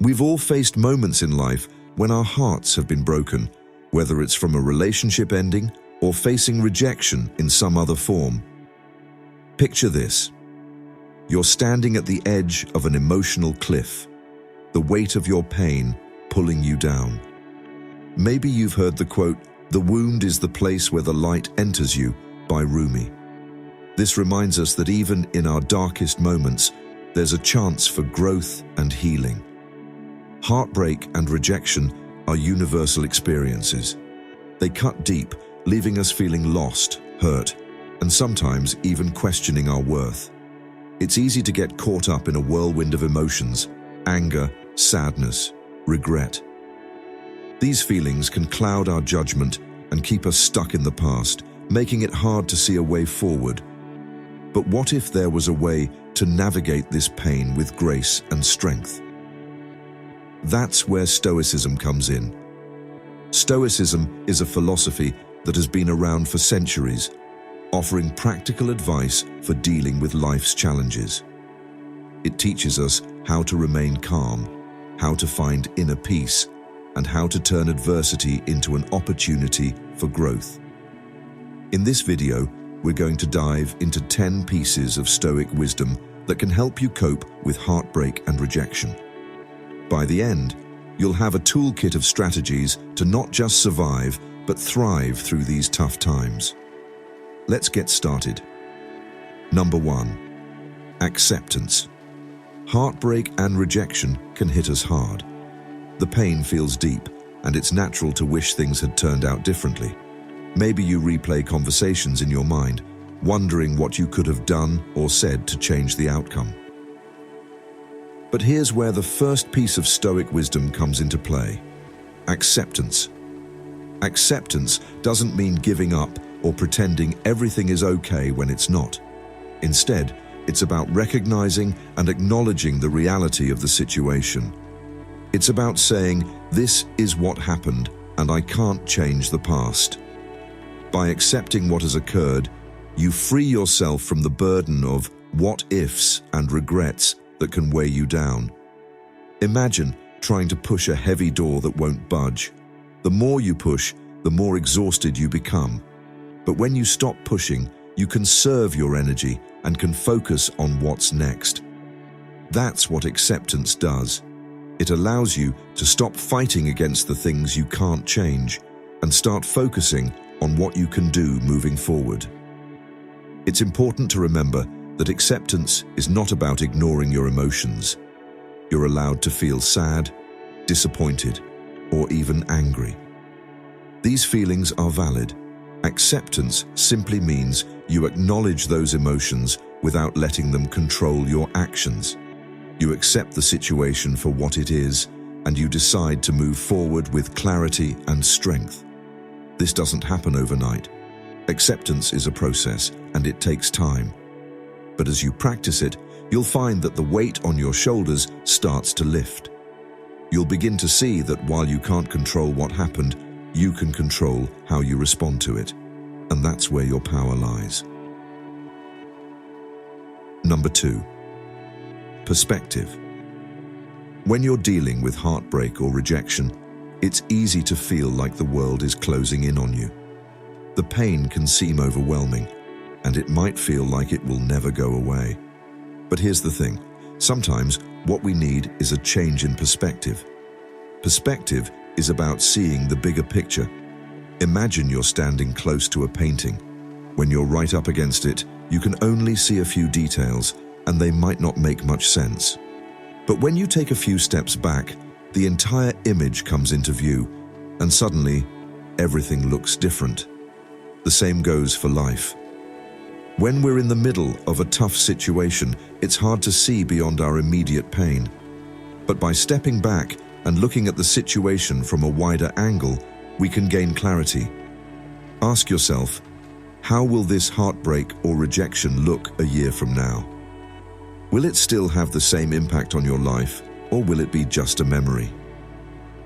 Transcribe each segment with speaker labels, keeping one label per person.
Speaker 1: We've all faced moments in life when our hearts have been broken, whether it's from a relationship ending or facing rejection in some other form. Picture this. You're standing at the edge of an emotional cliff, the weight of your pain pulling you down. Maybe you've heard the quote, "The wound is the place where the light enters you," by Rumi. This reminds us that even in our darkest moments, there's a chance for growth and healing. Heartbreak and rejection are universal experiences. They cut deep, leaving us feeling lost, hurt, and sometimes even questioning our worth. It's easy to get caught up in a whirlwind of emotions: anger, sadness, regret. These feelings can cloud our judgment and keep us stuck in the past, making it hard to see a way forward. But what if there was a way to navigate this pain with grace and strength? That's where Stoicism comes in. Stoicism is a philosophy that has been around for centuries, offering practical advice for dealing with life's challenges. It teaches us how to remain calm, how to find inner peace, and how to turn adversity into an opportunity for growth. In this video, we're going to dive into 10 pieces of Stoic wisdom that can help you cope with heartbreak and rejection. By the end, you'll have a toolkit of strategies to not just survive, but thrive through these tough times. Let's get started. Number 1. Acceptance. Heartbreak and rejection can hit us hard. The pain feels deep, and it's natural to wish things had turned out differently. Maybe you replay conversations in your mind, wondering what you could have done or said to change the outcome. But here's where the first piece of Stoic wisdom comes into play: acceptance. Acceptance doesn't mean giving up or pretending everything is okay when it's not. Instead, it's about recognizing and acknowledging the reality of the situation. It's about saying, "This is what happened, and I can't change the past." By accepting what has occurred, you free yourself from the burden of what-ifs and regrets that can weigh you down. Imagine trying to push a heavy door that won't budge. The more you push, the more exhausted you become. But when you stop pushing, you conserve your energy and can focus on what's next. That's what acceptance does. It allows you to stop fighting against the things you can't change and start focusing on what you can do moving forward. It's important to remember that acceptance is not about ignoring your emotions. You're allowed to feel sad, disappointed, or even angry. These feelings are valid. Acceptance simply means you acknowledge those emotions without letting them control your actions. You accept the situation for what it is, and you decide to move forward with clarity and strength. This doesn't happen overnight. Acceptance is a process, and it takes time. But as you practice it, you'll find that the weight on your shoulders starts to lift. You'll begin to see that while you can't control what happened, you can control how you respond to it. And that's where your power lies. Number 2. Perspective. When you're dealing with heartbreak or rejection, it's easy to feel like the world is closing in on you. The pain can seem overwhelming, and it might feel like it will never go away. But here's the thing. Sometimes what we need is a change in perspective. Perspective is about seeing the bigger picture. Imagine you're standing close to a painting. When you're right up against it, you can only see a few details, and they might not make much sense. But when you take a few steps back, the entire image comes into view, and suddenly, everything looks different. The same goes for life. When we're in the middle of a tough situation, it's hard to see beyond our immediate pain. But by stepping back and looking at the situation from a wider angle, we can gain clarity. Ask yourself, how will this heartbreak or rejection look a year from now? Will it still have the same impact on your life, or will it be just a memory?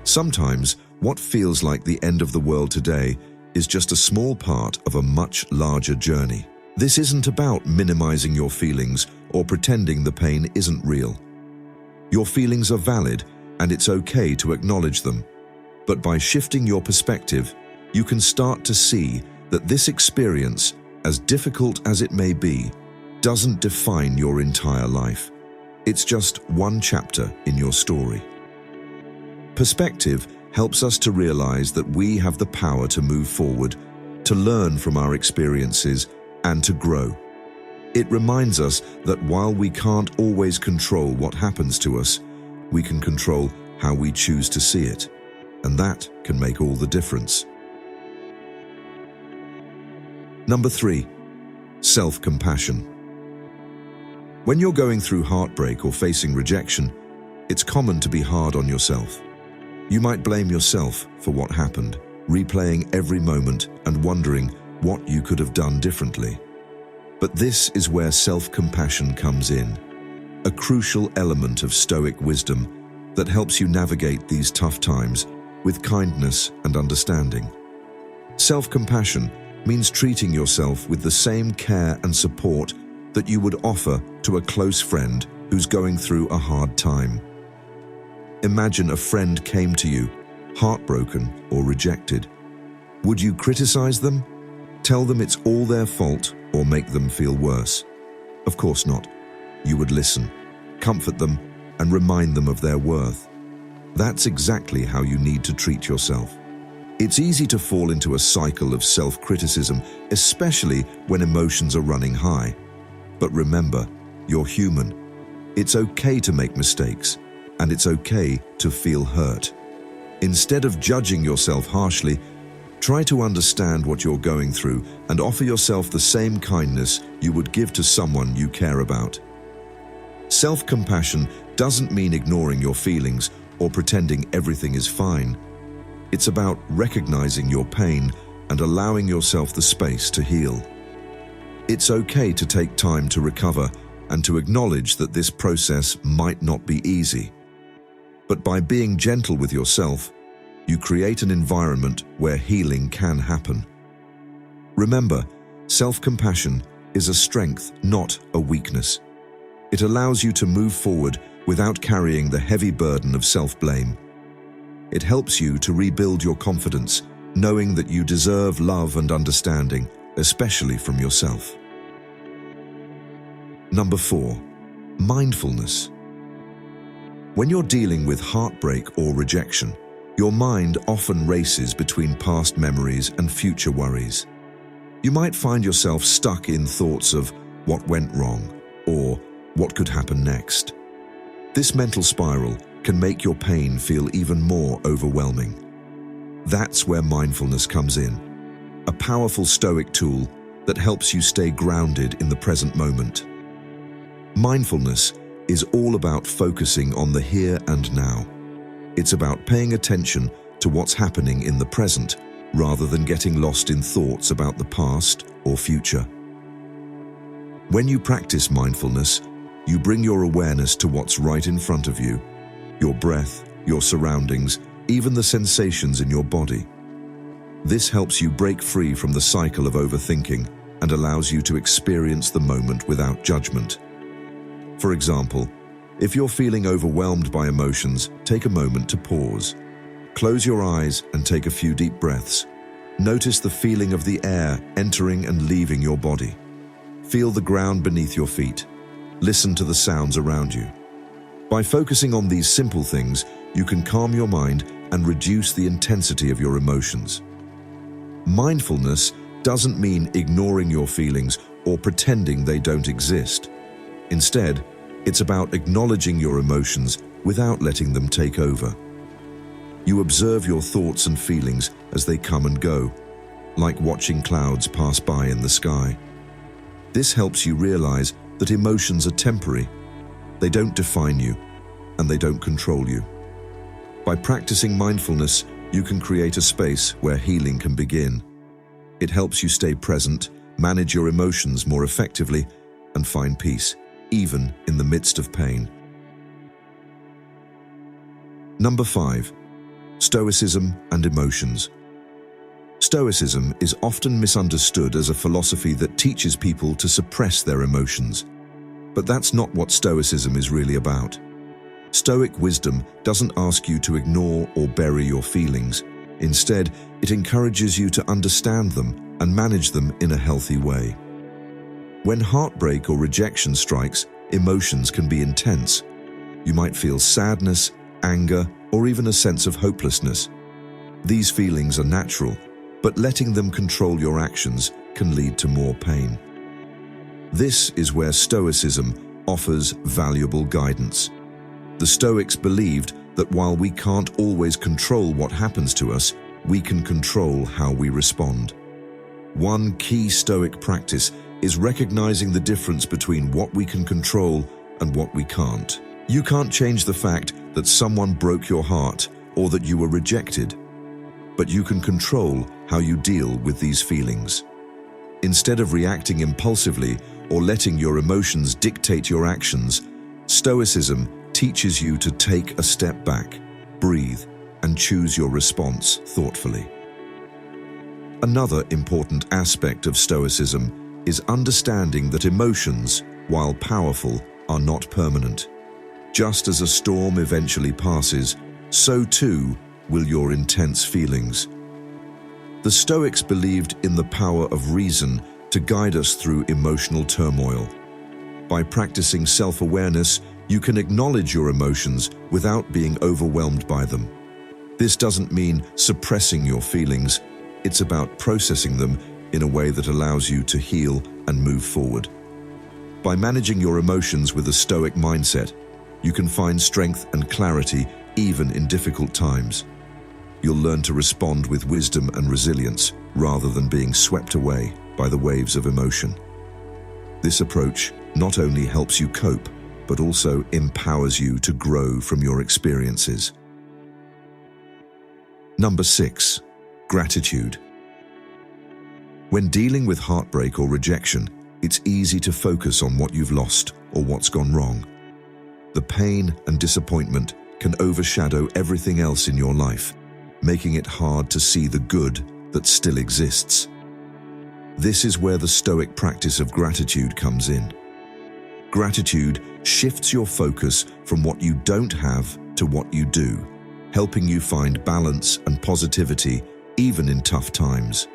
Speaker 1: Sometimes, what feels like the end of the world today is just a small part of a much larger journey. This isn't about minimizing your feelings or pretending the pain isn't real. Your feelings are valid, and it's okay to acknowledge them. But by shifting your perspective, you can start to see that this experience, as difficult as it may be, doesn't define your entire life. It's just one chapter in your story. Perspective helps us to realize that we have the power to move forward, to learn from our experiences, and to grow. It reminds us that while we can't always control what happens to us, we can control how we choose to see it, and that can make all the difference. Number 3, self-compassion. When you're going through heartbreak or facing rejection, it's common to be hard on yourself. You might blame yourself for what happened, replaying every moment and wondering what you could have done differently. But this is where self-compassion comes in, a crucial element of Stoic wisdom that helps you navigate these tough times with kindness and understanding. Self-compassion means treating yourself with the same care and support that you would offer to a close friend who's going through a hard time. Imagine a friend came to you, heartbroken or rejected. Would you criticize them? Tell them it's all their fault or make them feel worse? Of course not. You would listen, comfort them, and remind them of their worth. That's exactly how you need to treat yourself. It's easy to fall into a cycle of self-criticism, especially when emotions are running high. But remember, you're human. It's okay to make mistakes, and it's okay to feel hurt. Instead of judging yourself harshly, try to understand what you're going through and offer yourself the same kindness you would give to someone you care about. Self-compassion doesn't mean ignoring your feelings or pretending everything is fine. It's about recognizing your pain and allowing yourself the space to heal. It's okay to take time to recover and to acknowledge that this process might not be easy. But by being gentle with yourself, you create an environment where healing can happen. Remember, self-compassion is a strength, not a weakness. It allows you to move forward without carrying the heavy burden of self-blame. It helps you to rebuild your confidence, knowing that you deserve love and understanding, especially from yourself. Number 4, mindfulness. When you're dealing with heartbreak or rejection, your mind often races between past memories and future worries. You might find yourself stuck in thoughts of what went wrong or what could happen next. This mental spiral can make your pain feel even more overwhelming. That's where mindfulness comes in, a powerful Stoic tool that helps you stay grounded in the present moment. Mindfulness is all about focusing on the here and now. It's about paying attention to what's happening in the present rather than getting lost in thoughts about the past or future. When you practice mindfulness, you bring your awareness to what's right in front of you, your breath, your surroundings, even the sensations in your body. This helps you break free from the cycle of overthinking and allows you to experience the moment without judgment. For example, if you're feeling overwhelmed by emotions, take a moment to pause. Close your eyes and take a few deep breaths. Notice the feeling of the air entering and leaving your body. Feel the ground beneath your feet. Listen to the sounds around you. By focusing on these simple things, you can calm your mind and reduce the intensity of your emotions. Mindfulness doesn't mean ignoring your feelings or pretending they don't exist. Instead, it's about acknowledging your emotions without letting them take over. You observe your thoughts and feelings as they come and go, like watching clouds pass by in the sky. This helps you realize that emotions are temporary. They don't define you, and they don't control you. By practicing mindfulness, you can create a space where healing can begin. It helps you stay present, manage your emotions more effectively, and find peace, even in the midst of pain. Number 5, Stoicism and emotions. Stoicism is often misunderstood as a philosophy that teaches people to suppress their emotions. But that's not what Stoicism is really about. Stoic wisdom doesn't ask you to ignore or bury your feelings. Instead, it encourages you to understand them and manage them in a healthy way. When heartbreak or rejection strikes, emotions can be intense. You might feel sadness, anger, or even a sense of hopelessness. These feelings are natural, but letting them control your actions can lead to more pain. This is where Stoicism offers valuable guidance. The Stoics believed that while we can't always control what happens to us, we can control how we respond. One key Stoic practice is recognizing the difference between what we can control and what we can't. You can't change the fact that someone broke your heart or that you were rejected, but you can control how you deal with these feelings. Instead of reacting impulsively or letting your emotions dictate your actions, Stoicism teaches you to take a step back, breathe, and choose your response thoughtfully. Another important aspect of Stoicism is understanding that emotions, while powerful, are not permanent. Just as a storm eventually passes, so too will your intense feelings. The Stoics believed in the power of reason to guide us through emotional turmoil. By practicing self-awareness, you can acknowledge your emotions without being overwhelmed by them. This doesn't mean suppressing your feelings. It's about processing them in a way that allows you to heal and move forward. By managing your emotions with a Stoic mindset, you can find strength and clarity even in difficult times. You'll learn to respond with wisdom and resilience rather than being swept away by the waves of emotion. This approach not only helps you cope, but also empowers you to grow from your experiences. Number 6, gratitude. When dealing with heartbreak or rejection, it's easy to focus on what you've lost or what's gone wrong. The pain and disappointment can overshadow everything else in your life, making it hard to see the good that still exists. This is where the Stoic practice of gratitude comes in. Gratitude shifts your focus from what you don't have to what you do, helping you find balance and positivity even in tough times.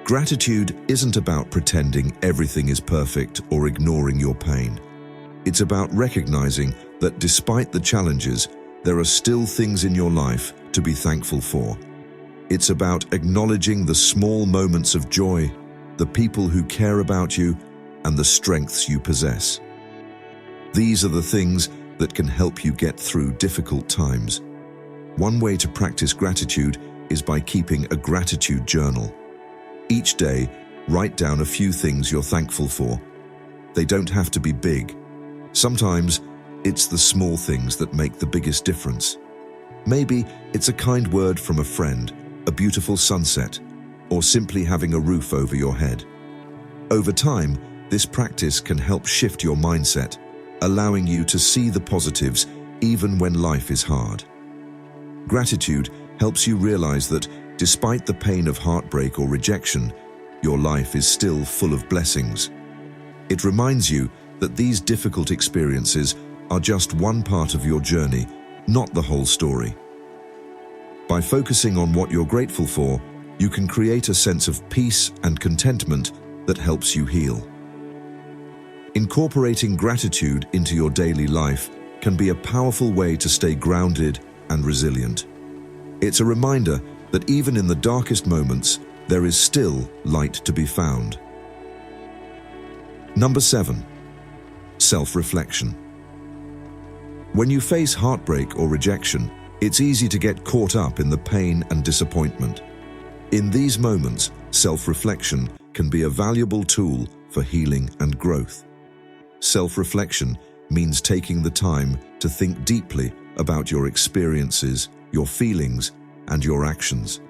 Speaker 1: Gratitude isn't about pretending everything is perfect or ignoring your pain. It's about recognizing that despite the challenges, there are still things in your life to be thankful for. It's about acknowledging the small moments of joy, the people who care about you, and the strengths you possess. These are the things that can help you get through difficult times. One way to practice gratitude is by keeping a gratitude journal. Each day, write down a few things you're thankful for. They don't have to be big. Sometimes, it's the small things that make the biggest difference. Maybe it's a kind word from a friend, a beautiful sunset, or simply having a roof over your head. Over time, this practice can help shift your mindset, allowing you to see the positives even when life is hard. Gratitude helps you realize that despite the pain of heartbreak or rejection, your life is still full of blessings. It reminds you that these difficult experiences are just one part of your journey, not the whole story. By focusing on what you're grateful for, you can create a sense of peace and contentment that helps you heal. Incorporating gratitude into your daily life can be a powerful way to stay grounded and resilient. It's a reminder that even in the darkest moments, there is still light to be found. Number 7, self-reflection. When you face heartbreak or rejection, it's easy to get caught up in the pain and disappointment. In these moments, self-reflection can be a valuable tool for healing and growth. Self-reflection means taking the time to think deeply about your experiences, your feelings, and your actions.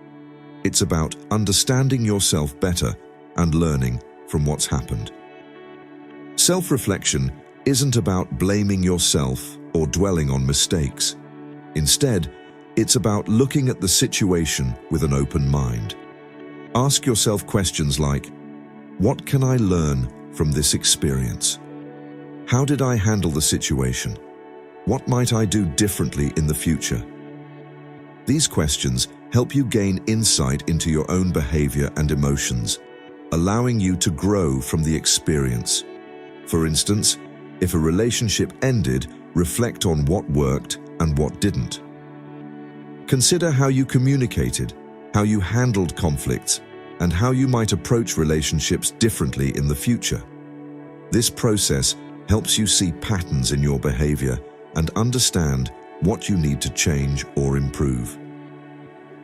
Speaker 1: It's about understanding yourself better and learning from what's happened. Self-reflection isn't about blaming yourself or dwelling on mistakes. Instead, it's about looking at the situation with an open mind. Ask yourself questions like, what can I learn from this experience? How did I handle the situation? What might I do differently in the future? These questions help you gain insight into your own behavior and emotions, allowing you to grow from the experience. For instance, if a relationship ended, reflect on what worked and what didn't. Consider how you communicated, how you handled conflicts, and how you might approach relationships differently in the future. This process helps you see patterns in your behavior and understand what you need to change or improve.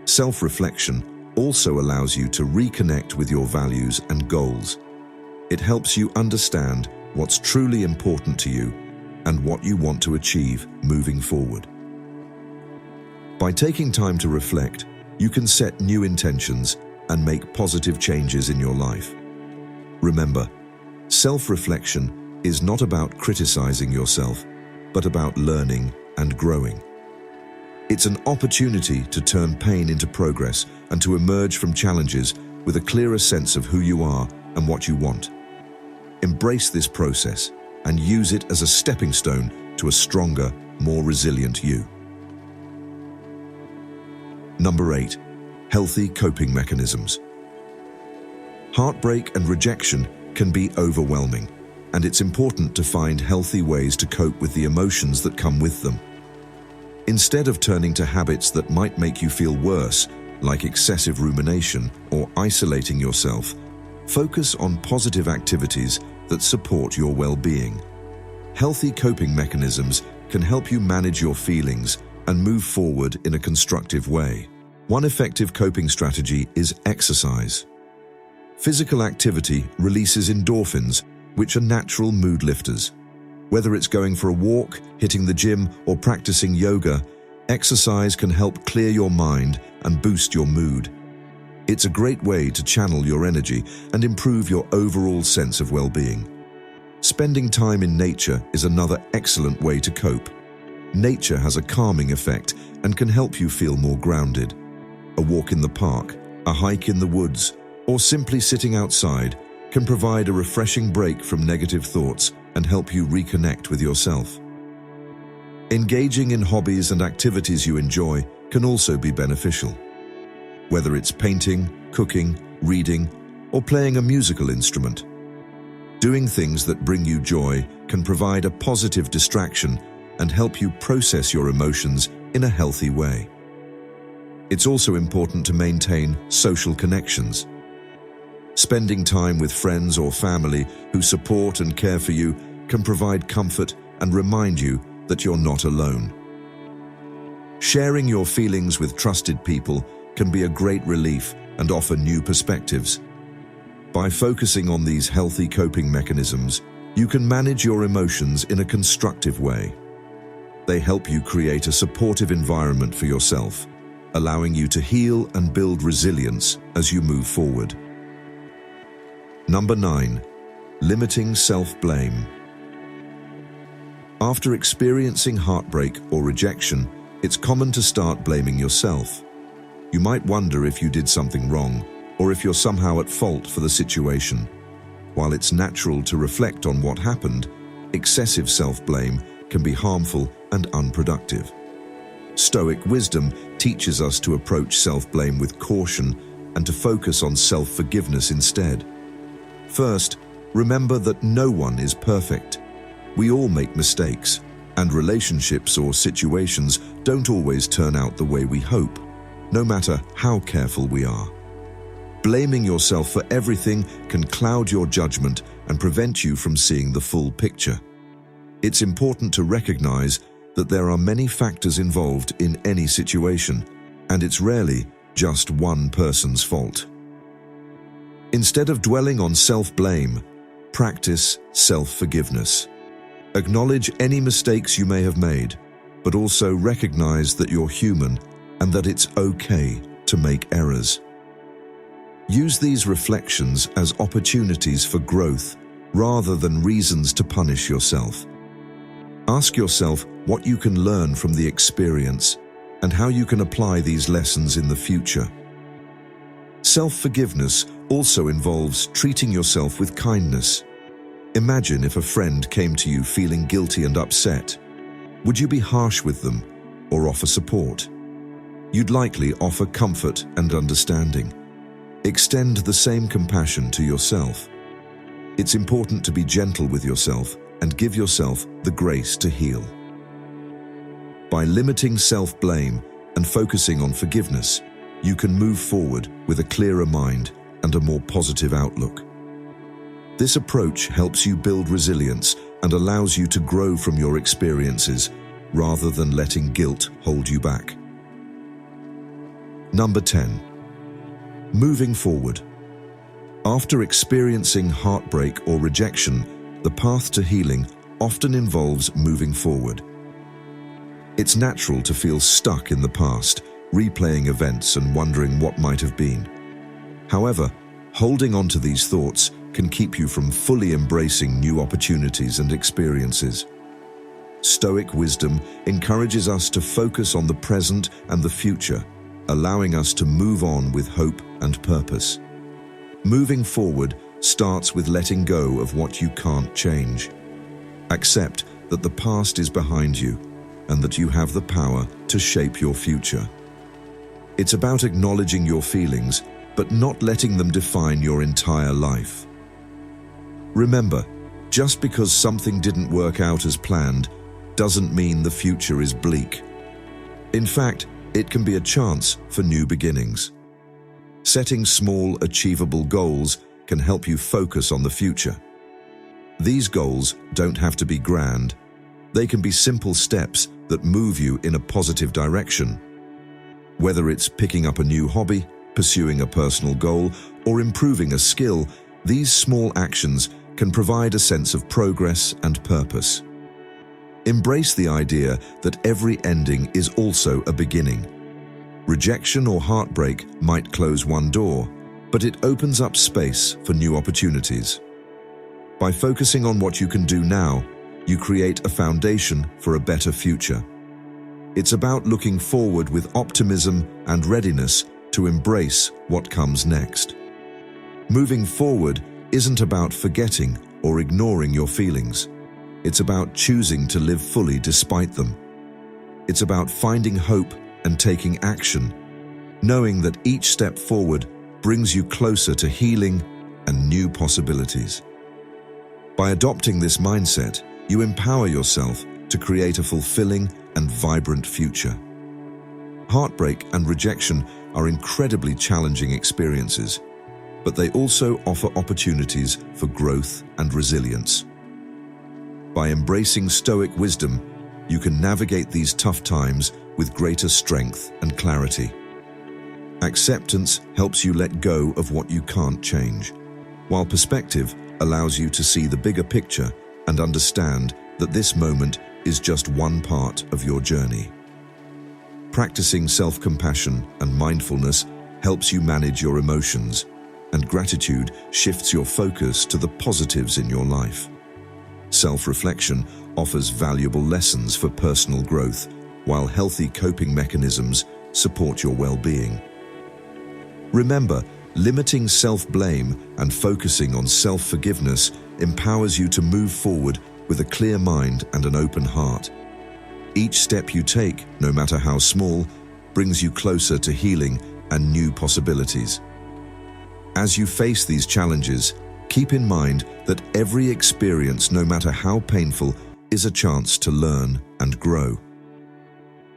Speaker 1: Self-reflection also allows you to reconnect with your values and goals. It helps you understand what's truly important to you and what you want to achieve moving forward. By taking time to reflect, you can set new intentions and make positive changes in your life. Remember, self-reflection is not about criticizing yourself, but about learning and growing. It's an opportunity to turn pain into progress and to emerge from challenges with a clearer sense of who you are and what you want. Embrace this process and use it as a stepping stone to a stronger, more resilient you. Number 8. Healthy coping mechanisms. Heartbreak and rejection can be overwhelming, and it's important to find healthy ways to cope with the emotions that come with them. Instead of turning to habits that might make you feel worse, like excessive rumination or isolating yourself, focus on positive activities that support your well-being. Healthy coping mechanisms can help you manage your feelings and move forward in a constructive way. One effective coping strategy is exercise. Physical activity releases endorphins, which are natural mood lifters. Whether it's going for a walk, hitting the gym, or practicing yoga, exercise can help clear your mind and boost your mood. It's a great way to channel your energy and improve your overall sense of well-being. Spending time in nature is another excellent way to cope. Nature has a calming effect and can help you feel more grounded. A walk in the park, a hike in the woods, or simply sitting outside can provide a refreshing break from negative thoughts and help you reconnect with yourself. Engaging in hobbies and activities you enjoy can also be beneficial. Whether it's painting, cooking, reading, or playing a musical instrument, doing things that bring you joy can provide a positive distraction and help you process your emotions in a healthy way. It's also important to maintain social connections. Spending time with friends or family who support and care for you can provide comfort and remind you that you're not alone. Sharing your feelings with trusted people can be a great relief and offer new perspectives. By focusing on these healthy coping mechanisms, you can manage your emotions in a constructive way. They help you create a supportive environment for yourself, allowing you to heal and build resilience as you move forward. Number 9. Limiting self-blame. After experiencing heartbreak or rejection, it's common to start blaming yourself. You might wonder if you did something wrong, or if you're somehow at fault for the situation. While it's natural to reflect on what happened, excessive self-blame can be harmful and unproductive. Stoic wisdom teaches us to approach self-blame with caution and to focus on self-forgiveness instead. First, remember that no one is perfect. We all make mistakes, and relationships or situations don't always turn out the way we hope, no matter how careful we are. Blaming yourself for everything can cloud your judgment and prevent you from seeing the full picture. It's important to recognize that there are many factors involved in any situation, and it's rarely just one person's fault. Instead of dwelling on self-blame, practice self-forgiveness. Acknowledge any mistakes you may have made, but also recognize that you're human and that it's okay to make errors. Use these reflections as opportunities for growth rather than reasons to punish yourself. Ask yourself what you can learn from the experience and how you can apply these lessons in the future. Self-forgiveness also involves treating yourself with kindness. Imagine if a friend came to you feeling guilty and upset. Would you be harsh with them or offer support? You'd likely offer comfort and understanding. Extend the same compassion to yourself. It's important to be gentle with yourself and give yourself the grace to heal. By limiting self-blame and focusing on forgiveness, you can move forward with a clearer mind and a more positive outlook. This approach helps you build resilience and allows you to grow from your experiences rather than letting guilt hold you back. Number 10. Moving forward. After experiencing heartbreak or rejection, the path to healing often involves moving forward. It's natural to feel stuck in the past, replaying events and wondering what might have been. However, holding on to these thoughts can keep you from fully embracing new opportunities and experiences. Stoic wisdom encourages us to focus on the present and the future, allowing us to move on with hope and purpose. Moving forward starts with letting go of what you can't change. Accept that the past is behind you and that you have the power to shape your future. It's about acknowledging your feelings, but not letting them define your entire life. Remember, just because something didn't work out as planned doesn't mean the future is bleak. In fact, it can be a chance for new beginnings. Setting small, achievable goals can help you focus on the future. These goals don't have to be grand. They can be simple steps that move you in a positive direction. Whether it's picking up a new hobby, pursuing a personal goal, or improving a skill, these small actions can provide a sense of progress and purpose. Embrace the idea that every ending is also a beginning. Rejection or heartbreak might close one door, but it opens up space for new opportunities. By focusing on what you can do now, you create a foundation for a better future. It's about looking forward with optimism and readiness to embrace what comes next. Moving forward isn't about forgetting or ignoring your feelings. It's about choosing to live fully despite them. It's about finding hope and taking action, knowing that each step forward brings you closer to healing and new possibilities. By adopting this mindset, you empower yourself to create a fulfilling and vibrant future. Heartbreak and rejection are incredibly challenging experiences, but they also offer opportunities for growth and resilience. By embracing Stoic wisdom, you can navigate these tough times with greater strength and clarity. Acceptance helps you let go of what you can't change, while perspective allows you to see the bigger picture and understand that this moment is just one part of your journey. Practicing self-compassion and mindfulness helps you manage your emotions, and gratitude shifts your focus to the positives in your life. Self-reflection offers valuable lessons for personal growth, while healthy coping mechanisms support your well-being. Remember, limiting self-blame and focusing on self-forgiveness empowers you to move forward with a clear mind and an open heart. Each step you take, no matter how small, brings you closer to healing and new possibilities. As you face these challenges, keep in mind that every experience, no matter how painful, is a chance to learn and grow.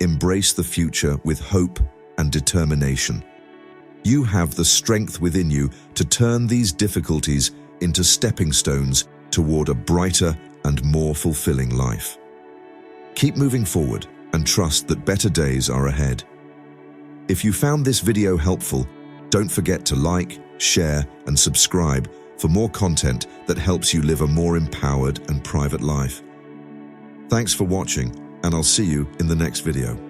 Speaker 1: Embrace the future with hope and determination. You have the strength within you to turn these difficulties into stepping stones toward a brighter and more fulfilling life. Keep moving forward and trust that better days are ahead. If you found this video helpful, don't forget to like, share, and subscribe for more content that helps you live a more empowered and private life. Thanks for watching, and I'll see you in the next video.